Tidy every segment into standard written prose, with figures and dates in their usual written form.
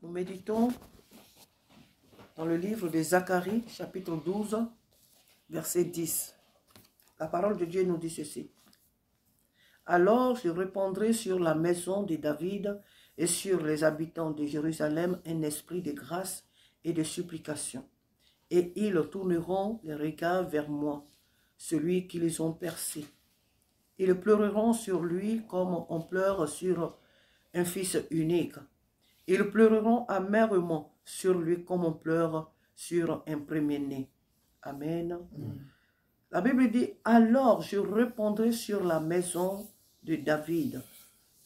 Nous méditons dans le livre de Zacharie, chapitre 12, verset 10. La parole de Dieu nous dit ceci. Alors je répandrai sur la maison de David et sur les habitants de Jérusalem un esprit de grâce et de supplication. Et ils tourneront les regards vers moi, celui qui les ont percés. Ils pleureront sur lui comme on pleure sur un fils unique. Ils pleureront amèrement sur lui comme on pleure sur un premier-né. Amen. La Bible dit, alors je répondrai sur la maison de David.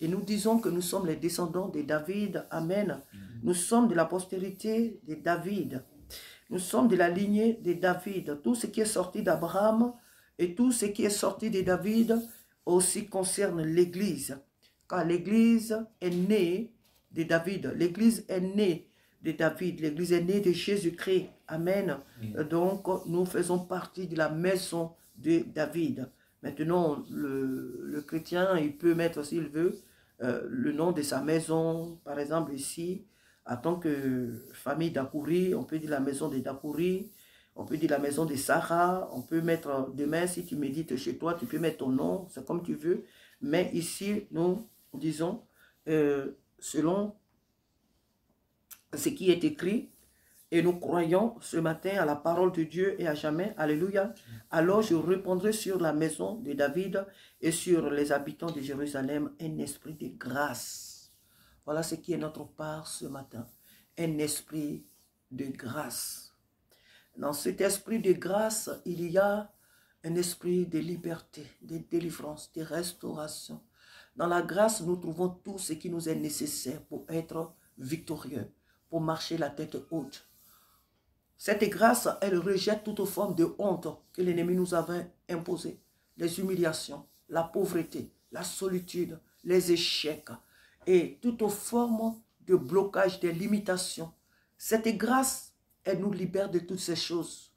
Et nous disons que nous sommes les descendants de David. Amen. Nous sommes de la postérité de David. Nous sommes de la lignée de David. Tout ce qui est sorti d'Abraham et tout ce qui est sorti de David aussi concerne l'Église. Car l'Église est née de David. L'Église est née de David. L'Église est née de Jésus-Christ. Amen. Donc, nous faisons partie de la maison de David. Maintenant, le chrétien, il peut mettre, s'il veut, le nom de sa maison. Par exemple, ici, en tant que famille d'Akouri, on peut dire la maison de Dakouri. On peut dire la maison de Sarah. On peut mettre, demain, si tu médites chez toi, tu peux mettre ton nom. C'est comme tu veux. Mais ici, nous disons, selon ce qui est écrit, et nous croyons ce matin à la parole de Dieu et à jamais. Alléluia. Alors je répondrai sur la maison de David et sur les habitants de Jérusalem un esprit de grâce. Voilà ce qui est notre part ce matin. Un esprit de grâce. Dans cet esprit de grâce, il y a un esprit de liberté, de délivrance, de restauration. Dans la grâce, nous trouvons tout ce qui nous est nécessaire pour être victorieux, pour marcher la tête haute. Cette grâce, elle rejette toute forme de honte que l'ennemi nous avait imposée. Les humiliations, la pauvreté, la solitude, les échecs et toute forme de blocage, de limitations. Cette grâce, elle nous libère de toutes ces choses.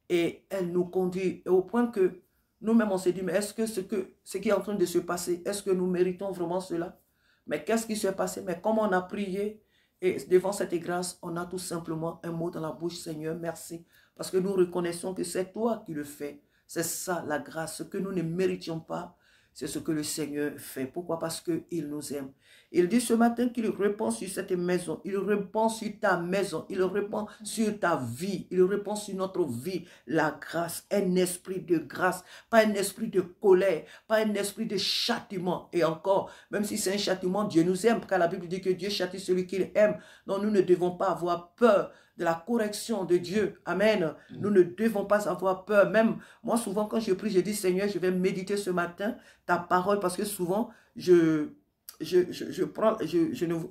Et elle nous conduit au point que nous-mêmes on s'est dit, mais est-ce que ce qui est en train de se passer, est-ce que nous méritons vraiment cela? Mais qu'est-ce qui s'est passé? Mais comment on a prié? Et devant cette grâce, on a tout simplement un mot dans la bouche, Seigneur, merci. Parce que nous reconnaissons que c'est toi qui le fais. C'est ça la grâce, ce que nous ne méritions pas. C'est ce que le Seigneur fait. Pourquoi? Parce qu'il nous aime. Il dit ce matin qu'il répond sur cette maison. Il répond sur ta maison. Il répond sur ta vie. Il répond sur notre vie. La grâce. Un esprit de grâce. Pas un esprit de colère. Pas un esprit de châtiment. Et encore, même si c'est un châtiment, Dieu nous aime. Car la Bible dit que Dieu châtie celui qu'il aime. Donc nous ne devons pas avoir peur de la correction de Dieu. Amen. Nous ne devons pas avoir peur. Même moi, souvent, quand je prie, je dis, Seigneur, je vais méditer ce matin ta parole, parce que souvent,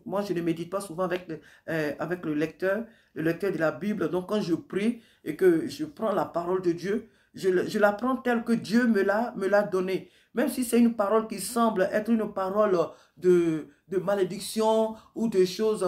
moi, je ne médite pas souvent avec le lecteur de la Bible. Donc, quand je prie et que je prends la parole de Dieu, je la prends telle que Dieu me l'a donnée. Même si c'est une parole qui semble être une parole de malédiction ou de choses,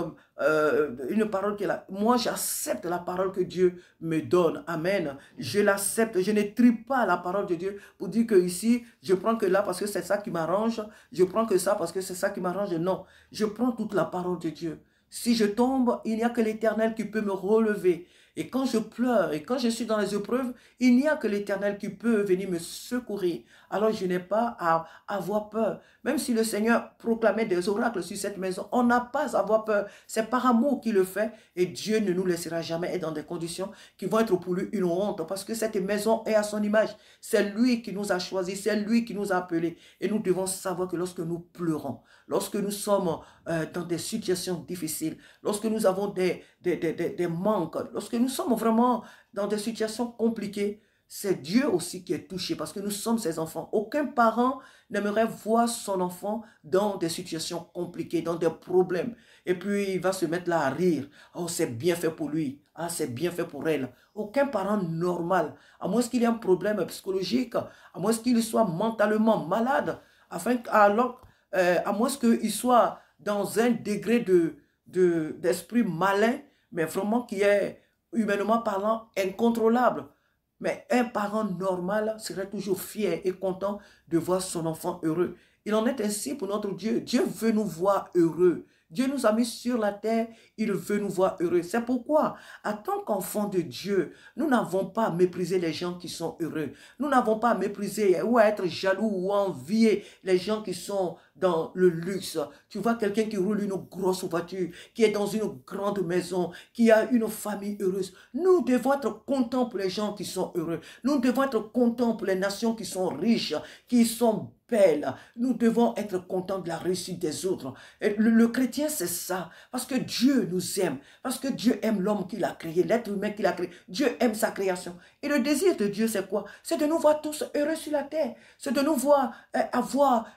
une parole qui est là. Moi, j'accepte la parole que Dieu me donne. Amen. Je l'accepte. Je ne trie pas la parole de Dieu pour dire que ici, je prends que là parce que c'est ça qui m'arrange. Je prends que ça parce que c'est ça qui m'arrange. Non, je prends toute la parole de Dieu. Si je tombe, il n'y a que l'Éternel qui peut me relever. Et quand je pleure et quand je suis dans les épreuves, il n'y a que l'Éternel qui peut venir me secourir. Alors je n'ai pas à avoir peur. Même si le Seigneur proclamait des oracles sur cette maison, on n'a pas à avoir peur. C'est par amour qu'il le fait. Et Dieu ne nous laissera jamais être dans des conditions qui vont être pour lui une honte. Parce que cette maison est à son image. C'est lui qui nous a choisis. C'est lui qui nous a appelés. Et nous devons savoir que lorsque nous pleurons, lorsque nous sommes dans des situations difficiles, lorsque nous avons des manques, lorsque nous sommes vraiment dans des situations compliquées, c'est Dieu aussi qui est touché parce que nous sommes ses enfants. Aucun parent n'aimerait voir son enfant dans des situations compliquées, dans des problèmes. Et puis il va se mettre là à rire. Oh, c'est bien fait pour lui. Ah, c'est bien fait pour elle. Aucun parent normal, à moins qu'il ait un problème psychologique, à moins qu'il soit mentalement malade, à moins qu'il soit dans un degré d'esprit malin, mais vraiment qui est, humainement parlant, incontrôlable. Mais un parent normal serait toujours fier et content de voir son enfant heureux. Il en est ainsi pour notre Dieu. Dieu veut nous voir heureux. Dieu nous a mis sur la terre, il veut nous voir heureux. C'est pourquoi, en tant qu'enfants de Dieu, nous n'avons pas à mépriser les gens qui sont heureux. Nous n'avons pas à mépriser ou à être jaloux ou à envier les gens qui sont dans le luxe. Tu vois quelqu'un qui roule une grosse voiture, qui est dans une grande maison, qui a une famille heureuse. Nous devons être contents pour les gens qui sont heureux. Nous devons être contents pour les nations qui sont riches, qui sont belles. Nous devons être contents de la réussite des autres. Et le chrétien, c'est ça. Parce que Dieu nous aime. Parce que Dieu aime l'homme qu'il a créé, l'être humain qu'il a créé. Dieu aime sa création. Et le désir de Dieu, c'est quoi? C'est de nous voir tous heureux sur la terre. C'est de nous voir avoir,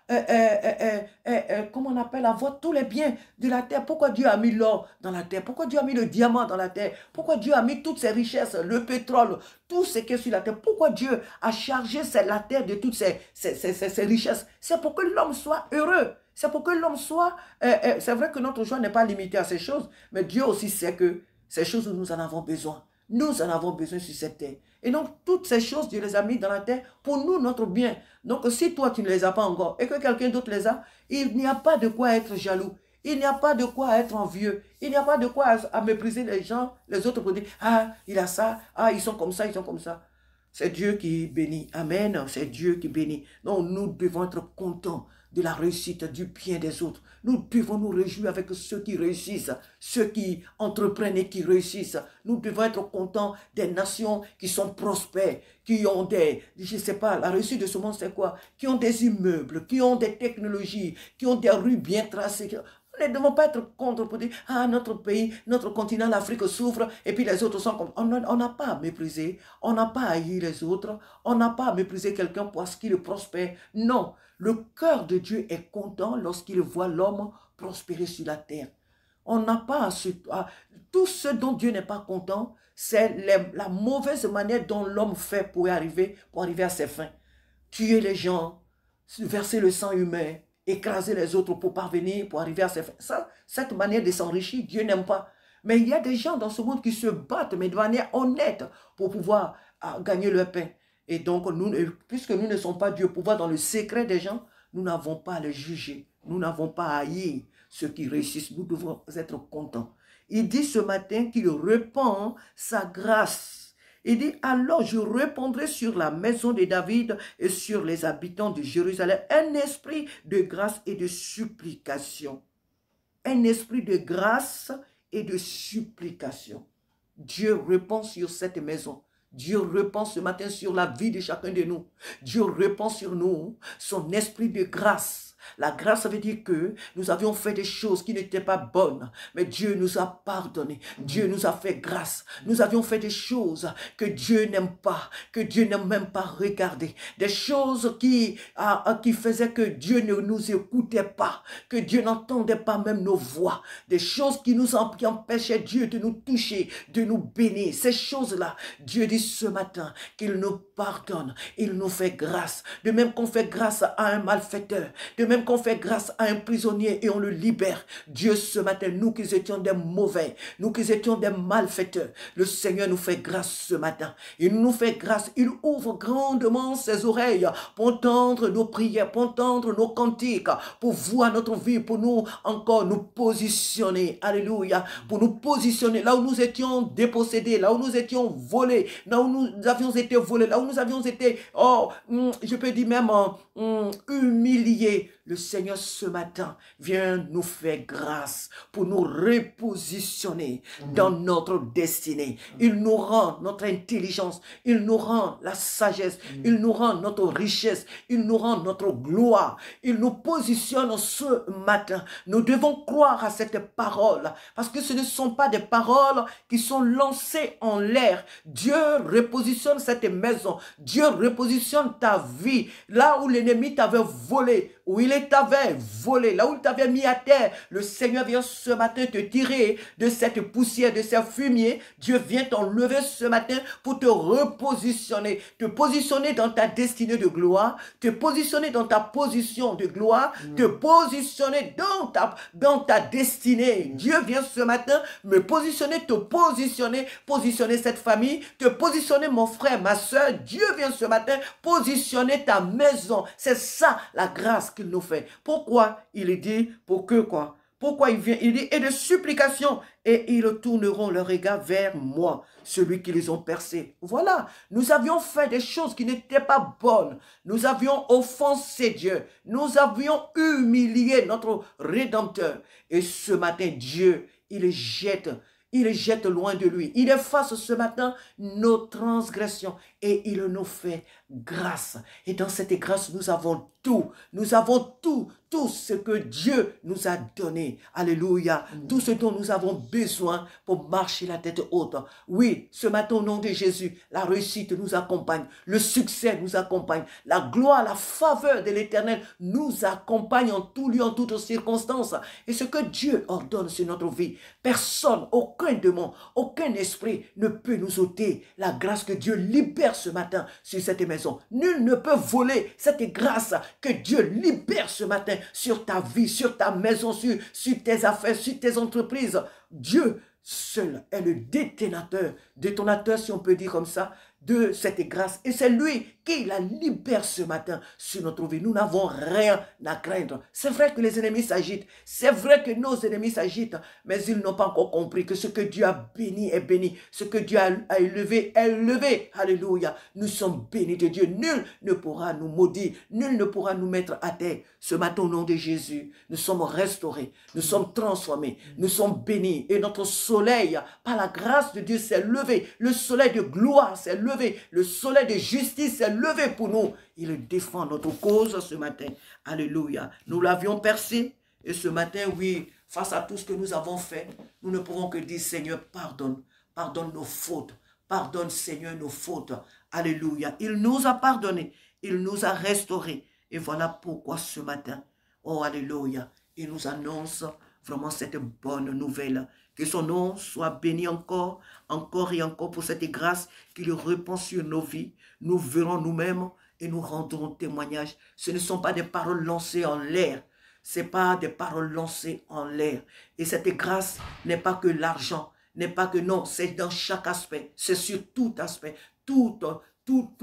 comment on appelle, avoir tous les biens de la terre. Pourquoi Dieu a mis l'or dans la terre? Pourquoi Dieu a mis le diamant dans la terre? Pourquoi Dieu a mis toutes ces richesses, le pétrole, tout ce qui est sur la terre? Pourquoi Dieu a chargé la terre de toutes ces richesses? C'est pour que l'homme soit heureux. C'est pour que l'homme soit... c'est vrai que notre joie n'est pas limitée à ces choses, mais Dieu aussi sait que ces choses, nous en avons besoin. Nous en avons besoin sur cette terre. Et donc, toutes ces choses, Dieu les a mis dans la terre pour nous, notre bien. Donc, si toi, tu ne les as pas encore et que quelqu'un d'autre les a, il n'y a pas de quoi être jaloux. Il n'y a pas de quoi être envieux. Il n'y a pas de quoi à mépriser les gens, les autres pour dire, ah, il a ça, ah, ils sont comme ça, ils sont comme ça. C'est Dieu qui bénit. Amen. C'est Dieu qui bénit. Donc, nous devons être contents de la réussite, du bien des autres. Nous devons nous réjouir avec ceux qui réussissent, ceux qui entreprennent et qui réussissent. Nous devons être contents des nations qui sont prospères, qui ont des, je ne sais pas, la réussite de ce monde c'est quoi? Qui ont des immeubles, qui ont des technologies, qui ont des rues bien tracées. Nous ne devons pas être contre pour dire, ah, notre pays, notre continent, l'Afrique souffre, et puis les autres sont comme... On n'a pas à mépriser, on n'a pas à haïr les autres, on n'a pas à mépriser quelqu'un parce qu'il prospère. Non, le cœur de Dieu est content lorsqu'il voit l'homme prospérer sur la terre. On n'a pas à... Tout ce dont Dieu n'est pas content, c'est la mauvaise manière dont l'homme fait pour arriver à ses fins. Tuer les gens, verser le sang humain, écraser les autres pour parvenir, pour arriver à ses fins. Ça, cette manière de s'enrichir, Dieu n'aime pas. Mais il y a des gens dans ce monde qui se battent, mais de manière honnête, pour pouvoir gagner leur pain. Et donc, puisque nous ne sommes pas Dieu, pour voir dans le secret des gens, nous n'avons pas à les juger. Nous n'avons pas à haïr ceux qui réussissent. Nous devons être contents. Il dit ce matin qu'il répand sa grâce. Il dit, alors je répandrai sur la maison de David et sur les habitants de Jérusalem un esprit de grâce et de supplication. Un esprit de grâce et de supplication. Dieu répand sur cette maison. Dieu répand ce matin sur la vie de chacun de nous. Dieu répand sur nous son esprit de grâce. La grâce, ça veut dire que nous avions fait des choses qui n'étaient pas bonnes, mais Dieu nous a pardonné. Dieu nous a fait grâce. Nous avions fait des choses que Dieu n'aime pas, que Dieu n'aime même pas regarder. Des choses qui faisaient que Dieu ne nous écoutait pas, que Dieu n'entendait pas même nos voix. Des choses qui empêchaient Dieu de nous toucher, de nous bénir. Ces choses-là, Dieu dit ce matin qu'il nous pardonne, il nous fait grâce. De même qu'on fait grâce à un malfaiteur, de même qu'on fait grâce à un prisonnier et on le libère. Dieu ce matin, nous qui étions des mauvais, nous qui étions des malfaiteurs, le Seigneur nous fait grâce ce matin. Il nous fait grâce, il ouvre grandement ses oreilles pour entendre nos prières, pour entendre nos cantiques, pour voir notre vie, pour nous encore nous positionner, alléluia, pour nous positionner là où nous étions dépossédés, là où nous étions volés, là où nous avions été volés, là où nous avions été, je peux dire même humiliés. Le Seigneur ce matin vient nous faire grâce pour nous repositionner dans notre destinée. Il nous rend notre intelligence, il nous rend la sagesse, il nous rend notre richesse, il nous rend notre gloire. Il nous positionne ce matin. Nous devons croire à cette parole parce que ce ne sont pas des paroles qui sont lancées en l'air. Dieu repositionne cette maison. Dieu repositionne ta vie là où l'ennemi t'avait volé, où il t'avait volé, là où il t'avait mis à terre. Le Seigneur vient ce matin te tirer de cette poussière, de ce fumier. Dieu vient t'enlever ce matin pour te repositionner, te positionner dans ta destinée de gloire, te positionner dans ta position de gloire, te positionner dans ta destinée. Dieu vient ce matin me positionner, te positionner, positionner cette famille, te positionner mon frère, ma soeur. Dieu vient ce matin positionner ta maison. C'est ça la grâce qu'il nous fait. Pourquoi il dit? Pour que quoi? Pourquoi il vient? Il dit, et de supplication, et ils tourneront leur regard vers moi, celui qui les ont percés. Voilà, nous avions fait des choses qui n'étaient pas bonnes. Nous avions offensé Dieu. Nous avions humilié notre Rédempteur. Et ce matin, Dieu, il jette loin de lui. Il efface ce matin nos transgressions et il nous fait grâce. Et dans cette grâce, nous avons tout. Nous avons tout ce que Dieu nous a donné. Alléluia. Tout ce dont nous avons besoin pour marcher la tête haute. Oui, ce matin, au nom de Jésus, la réussite nous accompagne. Le succès nous accompagne. La gloire, la faveur de l'Éternel nous accompagne en tout lieu, en toutes circonstances. Et ce que Dieu ordonne sur notre vie, personne, aucun démon, aucun esprit ne peut nous ôter la grâce que Dieu libère ce matin sur cette maison. Nul ne peut voler cette grâce que Dieu libère ce matin sur ta vie, sur ta maison, sur tes affaires, sur tes entreprises. Dieu seul est le détonateur, si on peut dire comme ça, de cette grâce. Et c'est lui qui la libère ce matin sur notre vie. Nous n'avons rien à craindre. C'est vrai que les ennemis s'agitent. C'est vrai que nos ennemis s'agitent. Mais ils n'ont pas encore compris que ce que Dieu a béni est béni. Ce que Dieu a élevé est élevé. Alléluia. Nous sommes bénis de Dieu. Nul ne pourra nous maudire. Nul ne pourra nous mettre à terre. Ce matin, au nom de Jésus, nous sommes restaurés. Nous sommes transformés. Nous sommes bénis. Et notre soleil, par la grâce de Dieu, s'est levé. Le soleil de gloire s'est levé. Le soleil de justice s'est levé pour nous. Il défend notre cause ce matin. Alléluia. Nous l'avions percé. Et ce matin, oui, face à tout ce que nous avons fait, nous ne pouvons que dire, Seigneur, pardonne. Pardonne nos fautes. Pardonne, Seigneur, nos fautes. Alléluia. Il nous a pardonné. Il nous a restaurés. Et voilà pourquoi ce matin, oh, alléluia, il nous annonce vraiment cette bonne nouvelle. Que son nom soit béni encore et encore pour cette grâce qu'il répand sur nos vies. Nous verrons nous-mêmes et nous rendrons témoignage. Ce ne sont pas des paroles lancées en l'air. Ce n'est pas des paroles lancées en l'air. Et cette grâce n'est pas que l'argent, n'est pas que non, c'est dans chaque aspect. C'est sur tout aspect, tous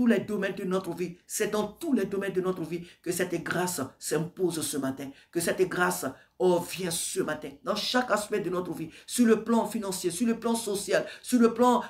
les domaines de notre vie. C'est dans tous les domaines de notre vie que cette grâce s'impose ce matin. Que cette grâce vient ce matin. Dans chaque aspect de notre vie. Sur le plan financier, sur le plan social, sur le plan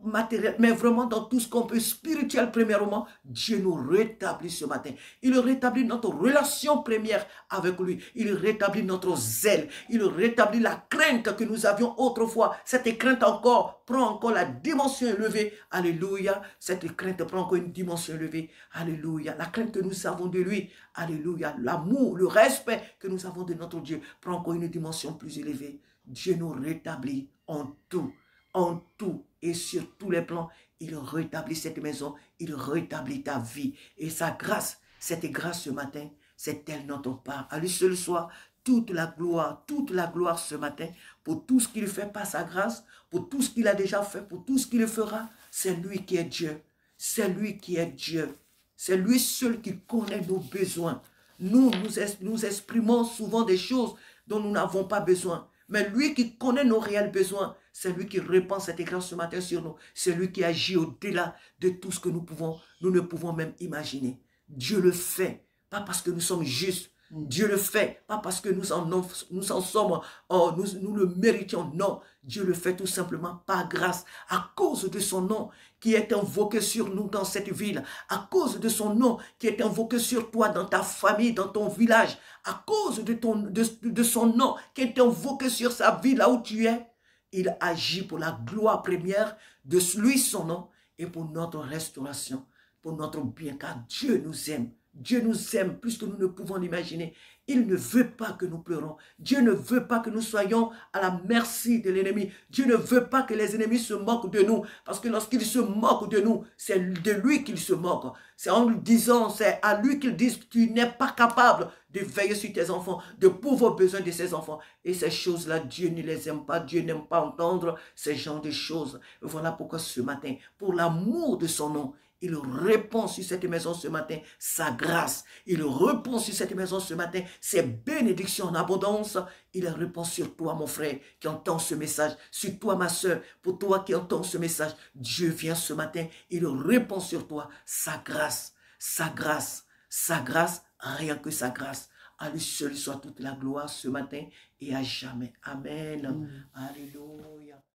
matériel. Mais vraiment dans tout ce qu'on peut spirituel premièrement. Dieu nous rétablit ce matin. Il rétablit notre relation première avec lui. Il rétablit notre zèle. Il rétablit la crainte que nous avions autrefois. Cette crainte encore prend encore la dimension élevée. Alléluia. Cette crainte prend encore une dimension élevée. Alléluia. La crainte que nous avons de lui. Alléluia. L'amour, le respect que nous avons de notre Dieu prend encore une dimension plus élevée. Dieu nous rétablit en tout et sur tous les plans. Il rétablit cette maison. Il rétablit ta vie. Et sa grâce, cette grâce ce matin, c'est elle notre part. À lui seul soit toute la gloire ce matin pour tout ce qu'il fait par sa grâce, pour tout ce qu'il a déjà fait, pour tout ce qu'il fera. C'est lui qui est Dieu. C'est lui qui est Dieu. C'est lui seul qui connaît nos besoins. Nous exprimons souvent des choses dont nous n'avons pas besoin. Mais lui qui connaît nos réels besoins, c'est lui qui répand cette grâce ce matin sur nous. C'est lui qui agit au-delà de tout ce que nous ne pouvons même imaginer. Dieu le fait, pas parce que nous sommes justes. Dieu le fait, pas parce que nous en sommes, nous le méritions, non. Dieu le fait tout simplement par grâce, à cause de son nom qui est invoqué sur nous dans cette ville, à cause de son nom qui est invoqué sur toi, dans ta famille, dans ton village, à cause de son nom qui est invoqué sur sa vie, là où tu es. Il agit pour la gloire première de lui, son nom, et pour notre restauration, pour notre bien, car Dieu nous aime. Dieu nous aime plus que nous ne pouvons l'imaginer. Il ne veut pas que nous pleurons. Dieu ne veut pas que nous soyons à la merci de l'ennemi. Dieu ne veut pas que les ennemis se moquent de nous. Parce que lorsqu'ils se moquent de nous, c'est de lui qu'ils se moquent. C'est en lui disant, c'est à lui qu'ils disent que tu n'es pas capable de veiller sur tes enfants, de pourvoir aux besoins de ses enfants. Et ces choses-là, Dieu ne les aime pas. Dieu n'aime pas entendre ces genres de choses. Voilà pourquoi ce matin, pour l'amour de son nom, il répand sur cette maison ce matin sa grâce. Il répand sur cette maison ce matin ses bénédictions en abondance. Il répand sur toi, mon frère, qui entend ce message. Sur toi, ma soeur, pour toi qui entends ce message. Dieu vient ce matin. Il répand sur toi sa grâce. Sa grâce. Sa grâce, rien que sa grâce. À lui seul soit toute la gloire ce matin et à jamais. Amen.